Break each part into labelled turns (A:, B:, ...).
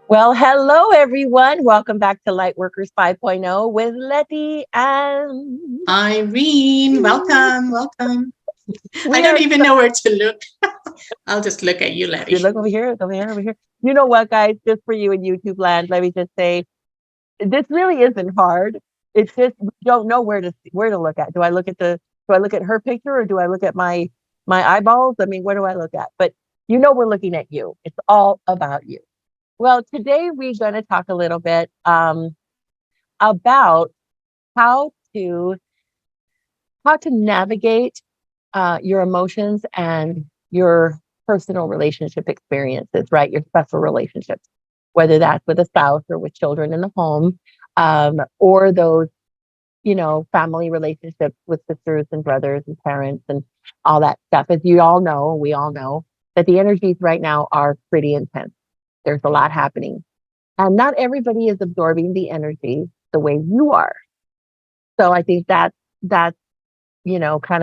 A: Well, hello everyone. Welcome back to Lightworkers 5.0 with Leti and
B: Irene, welcome, welcome. I
A: we
B: don't
A: are
B: even
A: so
B: know where to look. I'll just look at you,
A: you
B: Leti.
A: look over here, over here, over here. You know what, guys? Just for you in YouTube land, let me just say this really isn't hard. It's just we don't know where to look at. Do I look at her picture or do I look at my eyeballs? I mean, where do I look at? But we're looking at you. It's all about you. Well, today we're going to talk a little bit about how to how to navigate your emotions and your personal relationship experiences, right? Your special relationships, whether that's with a spouse or with children in the home, or those, family relationships with sisters and brothers and parents and all that stuff. As you all know, we all know that the energies right now are pretty intense. There's a lot happening. And not everybody is absorbing the energy the way you are. So I think that's kind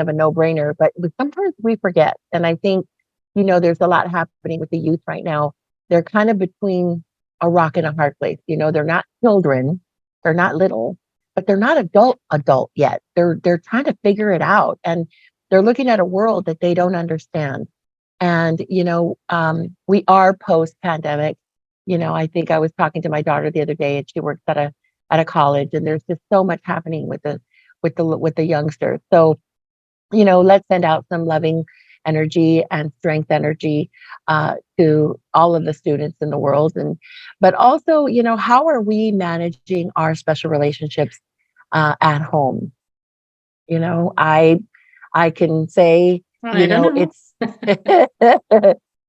A: of a no-brainer, but sometimes we forget. And I think, there's a lot happening with the youth right now. They're kind of between a rock and a hard place. They're not children, they're not little, but they're not adult yet. They're trying to figure it out and they're looking at a world that they don't understand. And we are post-pandemic. I think I was talking to my daughter the other day and she works at a college and there's just so much happening with the youngsters. So, let's send out some loving energy and strength energy to all of the students in the world. But also, how are we managing our special relationships at home? I can say,
B: I don't know.
A: it's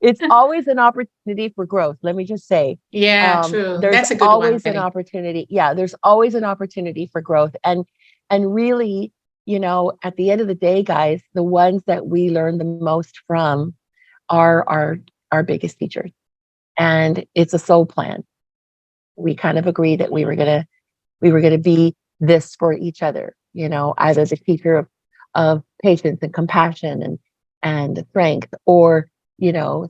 A: it's always an opportunity for growth. Let me just say,
B: Yeah, true.
A: there's
B: That's a good one,
A: always an
B: Leti.
A: opportunity. Yeah, there's always an opportunity for growth, and really, at the end of the day, guys, the ones that we learn the most from are our biggest teachers, and it's a soul plan. We kind of agreed that we were gonna be this for each other. Either the teacher of patience and compassion and strength, or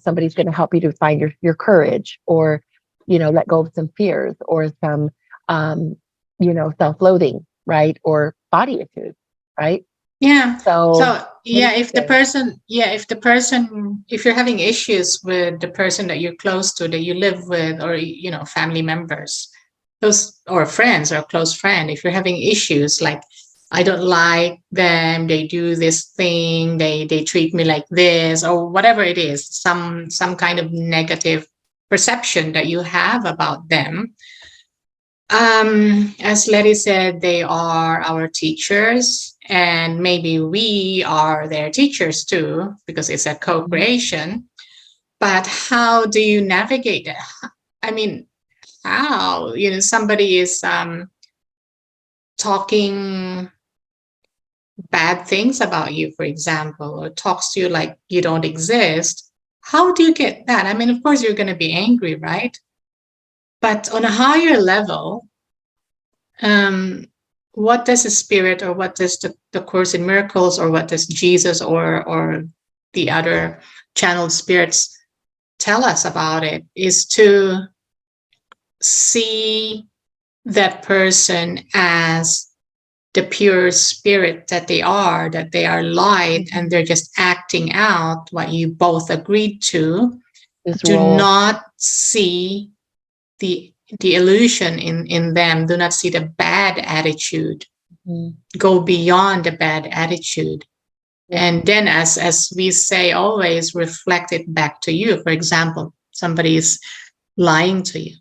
A: somebody's going to help you to find your courage, or let go of some fears or some um, self-loathing, right, or body issues, right?
B: Yeah.
A: So
B: So
A: what do
B: yeah,
A: you say?
B: if you're having issues with the person that you're close to, that you live with, or family members, those or friends or close friend, if you're having issues like I don't like them, they do this thing, they treat me like this, or whatever it is, some kind of negative perception that you have about them. As Letty said, they are our teachers, and maybe we are their teachers too, because it's a
A: Mhm.
B: co-creation. But how do you navigate it? I mean, how somebody is talking bad things about you, for example, or talks to you like you don't exist. How do you get that? I mean, of course, you're going to be angry, right? But on a higher level, um, what does the spirit, or what does the Course in Miracles, or what does Jesus, or the other channeled spirits tell us about it, is to see that person as the pure spirit that they are light, and
A: Mhm.
B: they're just acting out what you both agreed to.
A: This
B: Do
A: role.
B: not see the the illusion in them. Do not see the bad attitude.
A: Mhm.
B: Go beyond the bad attitude.
A: Yeah.
B: And then, as we say, always reflect it back to you. For example, somebody is lying to you.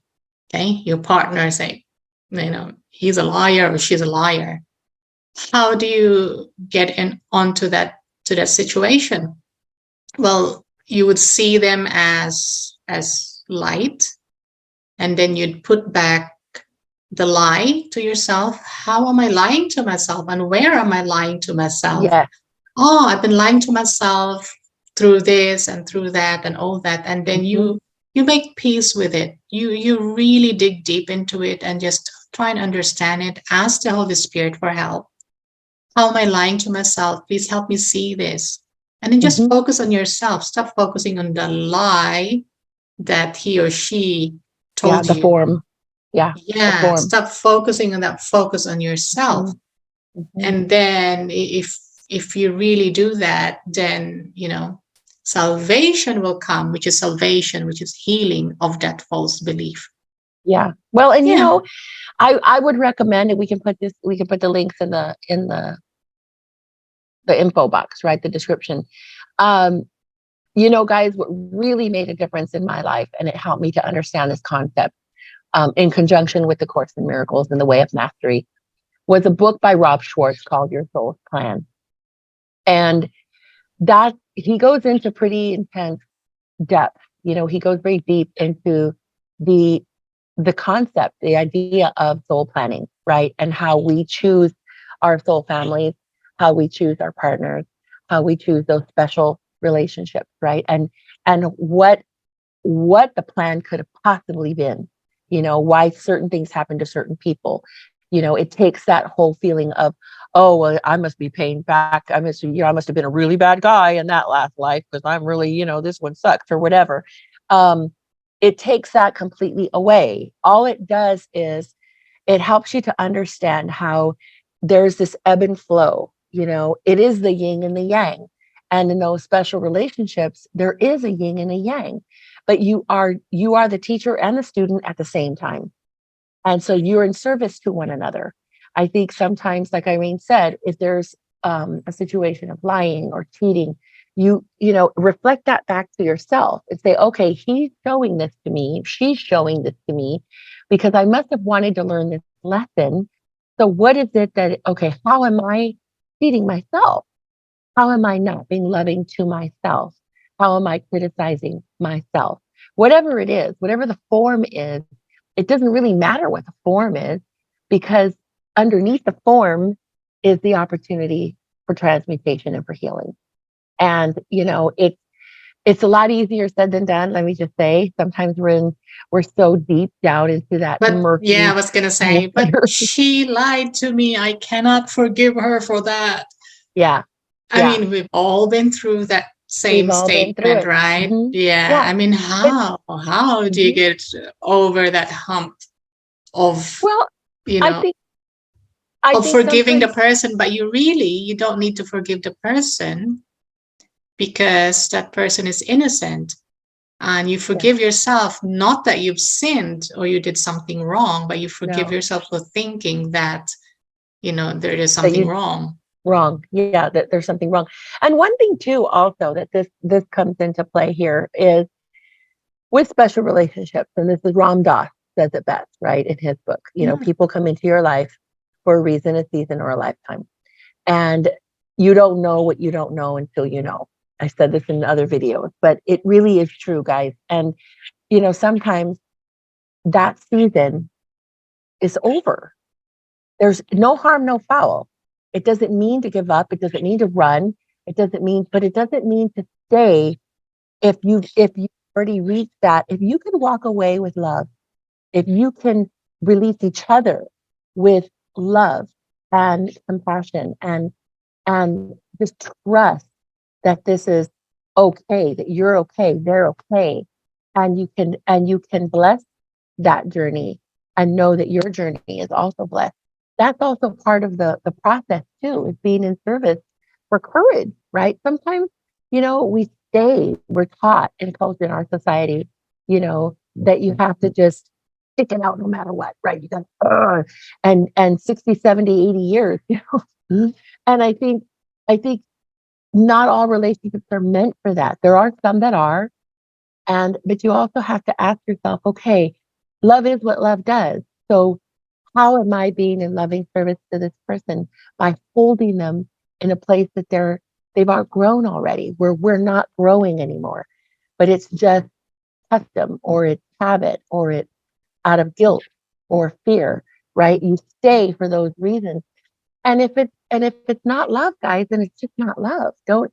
B: Okay, your partner say, he's a liar or she's a liar. How do you get in onto that to that situation? Well, you would see them as light, and then you'd put back the lie to yourself. How am I lying to myself, and where am I lying to myself?
A: Yes.
B: Oh, I've been lying to myself through this and through that and all that. And then
A: Hmm.
B: you make peace with it. You really dig deep into it and just try and understand it. Ask the Holy Spirit for help. How am I lying to myself? Please help me see this. And then just
A: Hmm.
B: focus on yourself. Stop focusing on the lie that he or she
A: Yeah,
B: told
A: the
B: you.
A: form. Yeah, the
B: Yeah,
A: form.
B: stop focusing on that, focus on yourself.
A: Mhm, mhm.
B: And then if you really do that, then salvation will come, which is salvation, which is healing of that false belief.
A: Yeah. Well, and
B: Yeah.
A: I would recommend it. We can put the links in the info box, right? The description. Um, guys, what really made a difference in my life, and it helped me to understand this concept, in conjunction with the Course in Miracles and the Way of Mastery, was a book by Rob Schwartz called Your Soul's Plan. And that he goes into pretty intense depth. He goes very deep into the the concept, the idea of soul planning, right? And how we choose our soul families, how we choose our partners, how we choose those special relationships, right? And what the plan could have possibly been, why certain things happen to certain people. It takes that whole feeling of, oh, well, I must be paying back. I must have been a really bad guy in that last life because I'm really, this one sucks or whatever. Um, it takes that completely away. All it does is it helps you to understand how there's this ebb and flow. It is the yin and the yang. And in those special relationships, there is a yin and a yang, but you are the teacher and the student at the same time. And so you're in service to one another. I think sometimes, like Irene said, if there's a situation of lying or cheating, reflect that back to yourself and say, okay, he's showing this to me, she's showing this to me, because I must have wanted to learn this lesson. So what is it that, okay, how am I feeding myself? How am I not being loving to myself? How am I criticizing myself? Whatever it is, whatever the form is, it doesn't really matter what the form is, because underneath the form is the opportunity for transmutation and for healing. And it's a lot easier said than done. Let me just say, sometimes we're so deep down into that
B: But yeah, I
A: murky
B: was gonna say, but
A: water.
B: she lied to me. I cannot forgive her for that.
A: Yeah,
B: I
A: yeah.
B: mean, we've all been through that
A: We've
B: same
A: all been through
B: statement,
A: it.
B: right? Yeah.
A: Yeah.
B: I mean,
A: It's
B: how do you
A: mhm.
B: get over that hump of,
A: Well,
B: you
A: I
B: know,
A: think I
B: of
A: think
B: forgiving the
A: sometimes
B: person, but you don't need to forgive the person because that person is innocent. And you
A: yeah,
B: forgive yourself, not that you've sinned or you did something wrong, but you forgive
A: no,
B: yourself for thinking that, there is
A: that
B: something
A: you
B: wrong.
A: wrong. Yeah, that there's something wrong. And one thing too, also that this comes into play here is with special relationships, and this is Ram Dass says it best, right, in his book.
B: Yeah.
A: People come into your life for a reason, a season, or a lifetime. And you don't know what you don't know until you know. I said this in other videos, but it really is true, guys. And sometimes that season is over. There's no harm, no foul. It doesn't mean to give up. It doesn't mean to run. But it doesn't mean to stay. If you already reached that, if you can walk away with love, if you can release each other with love and compassion, and just trust that this is okay, that you're okay, they're okay, and you can bless that journey and know that your journey is also blessed. That's also part of the process too, is being in service for courage, right? Sometimes, we we're taught and culture in our society, that you have to just stick it out no matter what, right? You got and 60, 70, 80 years, and I think not all relationships are meant for that. There are some that are, but you also have to ask yourself, okay, love is what love does. So how am I being in loving service to this person by holding them in a place that they've outgrown already, where we're not growing anymore, but it's just custom or it's habit or it's out of guilt or fear, right? You stay for those reasons. And if it's not love, guys, then it's just not love. Don't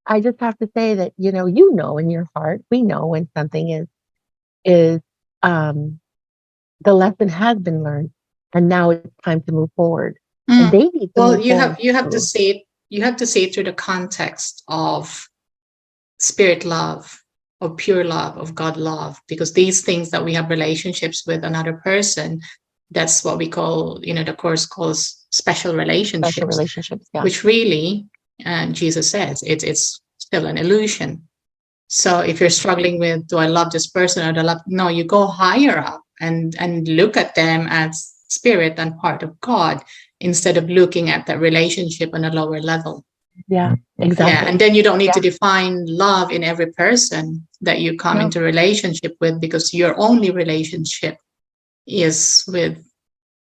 A: I just have to say that, in your heart, we know when something is the lesson has been learned, and now it's time to move forward. And
B: Mm.
A: they need to
B: Well,
A: move
B: you have
A: forward
B: you have to
A: too.
B: see it. You have to see it through the context of spirit love. of pure love, of God love, because these things that we have relationships with another person, that's what we call, the course calls special
A: Special
B: relationships,
A: relationships. Yeah.
B: which really, Jesus says, it's still an illusion. So if you're struggling with, do I love this person or do I love, no, you go higher up and look at them as spirit and part of God, instead of looking at that relationship on a lower level.
A: Yeah,
B: Yeah,
A: exactly.
B: and then you don't need
A: Yeah.
B: to define love in every person that you come
A: No.
B: into relationship with, because your only relationship is with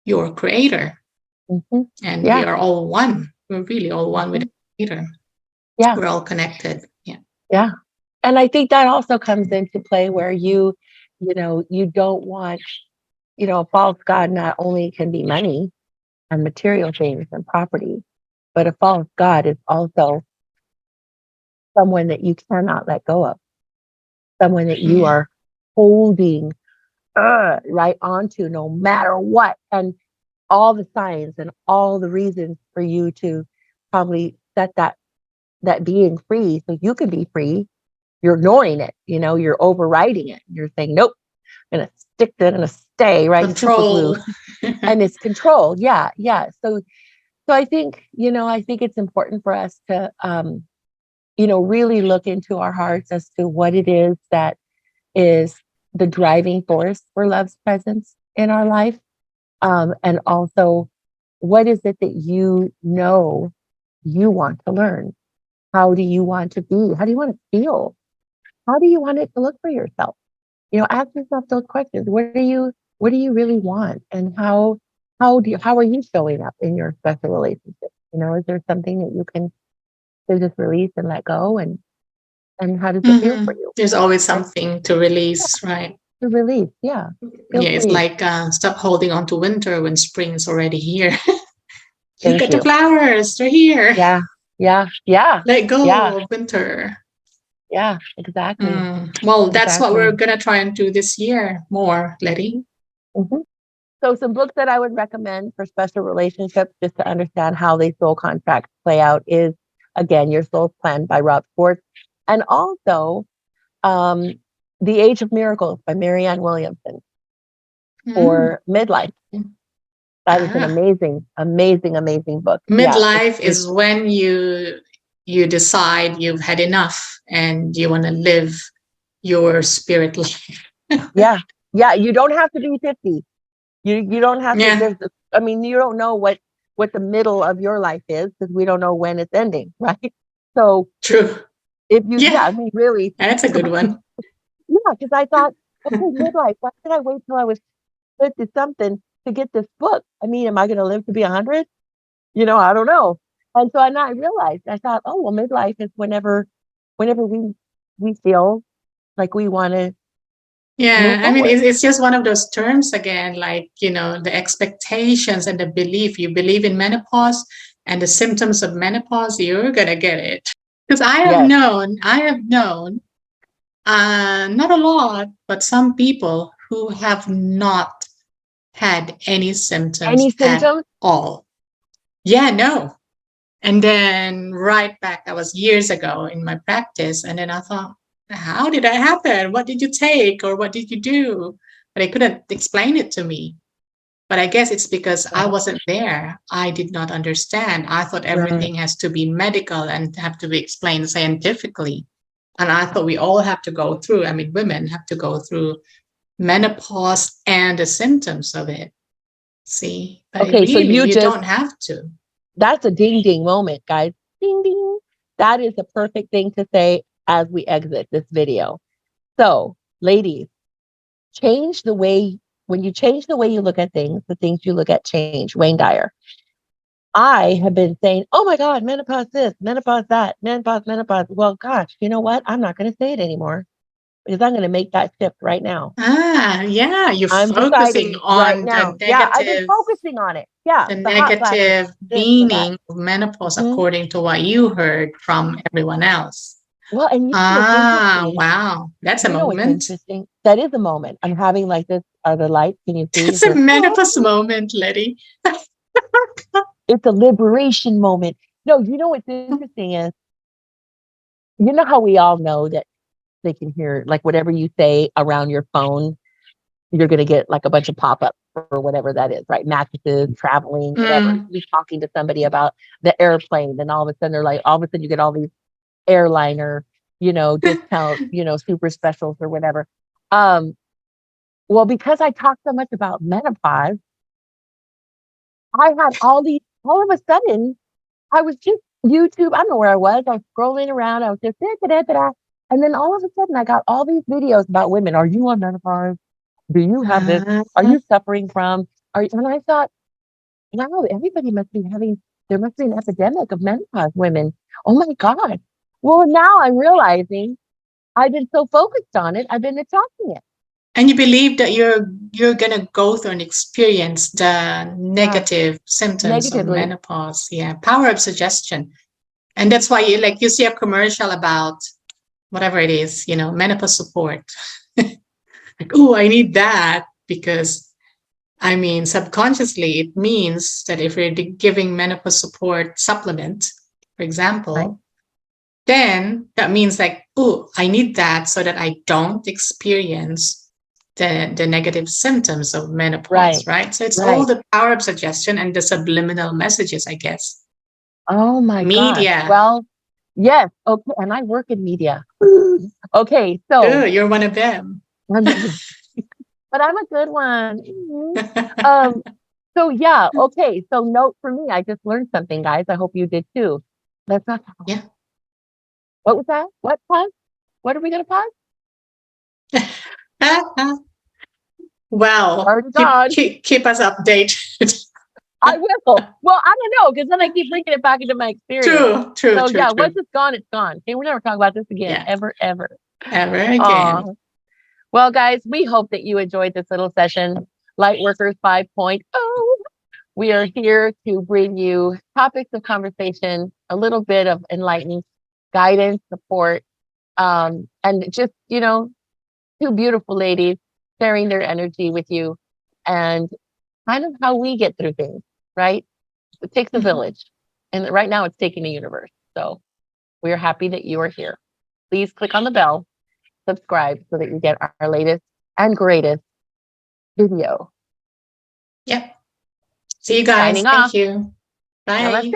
B: your creator.
A: Mhm.
B: And
A: Yeah.
B: we are all one. We're really all one with
A: Mhm.
B: the creator.
A: Yeah.
B: We're all connected. Yeah.
A: Yeah. And I think that also comes into play where you don't want, a false God not only can be money and material things and property, but a false God is also someone that you cannot let go of, someone that you
B: Yeah.
A: are holding right onto no matter what. And all the signs and all the reasons for you to probably set that being free so you can be free, you're ignoring it, you're overriding it. You're saying, nope, I'm gonna stick to it, I'm gonna stay, right? Super glue.
B: Control.
A: And it's control. Yeah, yeah. So I think, I think it's important for us to really look into our hearts as to what it is that is the driving force for love's presence in our life. And also, what is it that you want to learn? How do you want to be? How do you want to feel? How do you want it to look for yourself? Ask yourself those questions. What do you really want? And how are you showing up in your special relationship? Is there something that you can just release and let go? And how does it feel for you?
B: There's always
A: Right?
B: something to release, right?
A: To release. Yeah. Feel
B: Yeah, it's
A: free.
B: like stop holding on to winter when spring is already here. Look
A: Thank
B: at the
A: you.
B: flowers, they're here.
A: Yeah. Yeah. Yeah.
B: Let
A: Yeah.
B: go of winter.
A: Yeah. Exactly.
B: Well, that's what we're
A: Exactly.
B: gonna try and do this year more, Letty.
A: Mhm. So some books that I would recommend for special relationships, just to understand how these soul contracts play out, is again Your Soul's Plan by Rob Schwartz, and also um, The Age of Miracles by Marianne Williamson
B: Mm.
A: for midlife. That is an
B: Ah,
A: amazing, amazing, amazing book. Yeah,
B: midlife
A: it's
B: is when you decide you've had enough and you want to live your spirit life.
A: yeah, yeah. You don't have to be 50. You don't have to.
B: Yeah,
A: I mean, you don't know what the middle of your life is because we don't know when it's ending, right? So
B: true.
A: if you, yeah,
B: Yeah,
A: I mean, really,
B: that's a good one.
A: yeah, because I thought, okay, midlife. Why did I wait till I was 50 something to get this book? I mean, am I going to live to be 100? I don't know. And so, and I realized, I thought, oh well, midlife is whenever we feel like we want to move
B: Yeah, I mean,
A: forward.
B: it's just one of those terms again, like, the expectations and the belief. You believe in menopause and the symptoms of menopause, you're going to get it. Because
A: Yes.
B: I have known, not a lot, but some people who have not had any symptoms
A: Any
B: at
A: symptoms?
B: all. Yeah, no. And then right back, that was years ago in my practice. And then I thought, how did that happen? What did you take or what did you do? But they couldn't explain it to me. But I guess it's because I
A: Right.
B: wasn't there. I did not understand. I thought
A: Right.
B: everything has to be medical and have to be explained scientifically. And I thought we all have to go through, I mean, women have to go through menopause and the symptoms of it. See, but
A: Okay, so
B: really, you don't have to.
A: that's a ding ding moment, guys. Ding ding. That is a perfect thing to say as we exit this video. So, ladies, change the way, when you change the way you look at things, the things you look at change. Wayne Dyer. I have been saying, oh my God, menopause this, menopause that, menopause, menopause. Well, gosh, you know what? I'm not going to say it anymore because I'm going to make that shift right now.
B: Yeah, you're
A: I'm
B: focusing
A: deciding right
B: on
A: now. Yeah, I've been focusing on it. Yeah,
B: the
A: the hot flashes,
B: negative
A: this, the that.
B: meaning of menopause
A: Mhm.
B: according to what you heard from everyone else.
A: Well, and what's
B: Ah,
A: interesting?
B: wow. That's a
A: What's
B: moment.
A: interesting? That is a moment. I'm having like this. Are the lights? Can you see?
B: That's
A: Is
B: a
A: this?
B: menopause moment, Letty.
A: It's a liberation moment. No, what's interesting is, how we all know that they can hear like whatever you say around your phone, you're going to get like a bunch of pop-ups for whatever that is, right? Mattresses, traveling, whatever.
B: Mm.
A: You're talking to somebody about the airplane, and all of a sudden they're like, all of a sudden you get all these airliner, discount, super specials or whatever. Um, well, because I talk so much about menopause, I had all of a sudden, I was just YouTube, I don't know where I was scrolling around, I was just da, da, da, da, da. And then all of a sudden I got all these videos about women. Are you on menopause? Do you have this? Are you suffering from? And I thought, wow, everybody must be there must be an epidemic of menopause women. Oh my God. Well, now I'm realizing I've been so focused on it, I've been neglecting it.
B: And you believe that you're gonna go through and experience the
A: Yeah,
B: negative symptoms of
A: negatively.
B: menopause. Yeah, power of suggestion. And that's why you see a commercial about whatever it is, menopause support. Like, oh, I need that because I mean, subconsciously, it means that if you're giving menopause support supplement, for
A: Right,
B: example, then that means like, oh, I need that so that I don't experience the negative symptoms of menopause,
A: right,
B: right? So it's all
A: right.
B: the power of suggestion and the subliminal messages, I guess.
A: Oh my gosh.
B: Media.
A: Well, yes. Okay. And I work in media. Okay.
B: Oh,
A: So,
B: you're one of them.
A: but I'm a good one. Um, so yeah, okay. So note for me, I just learned something, guys. I hope you did too. Let's not talk.
B: Yeah.
A: What was that? What pause? What are we gonna pause?
B: Well,
A: Already
B: keep
A: gone.
B: keep keep us updated.
A: I will. Well, I don't know, because then I keep bringing it back into my experience.
B: True, true,
A: So
B: true,
A: yeah, once
B: true.
A: it's gone, it's gone. Okay, we're never talking about this again,
B: Yeah,
A: ever, ever.
B: ever
A: Aw.
B: again.
A: Well, guys, we hope that you enjoyed this little session. Lightworkers 5.0. We are here to bring you topics of conversation, a little bit of enlightened guidance, support, and just, two beautiful ladies sharing their energy with you and kind of how we get through things, right? It takes a
B: Mhm.
A: village. And right now it's taking the universe. So we are happy that you are here. Please click on the bell, subscribe so that you get our latest and greatest video.
B: Yep. See you guys.
A: Signing
B: Thank
A: off.
B: you. Bye.
A: Namaste.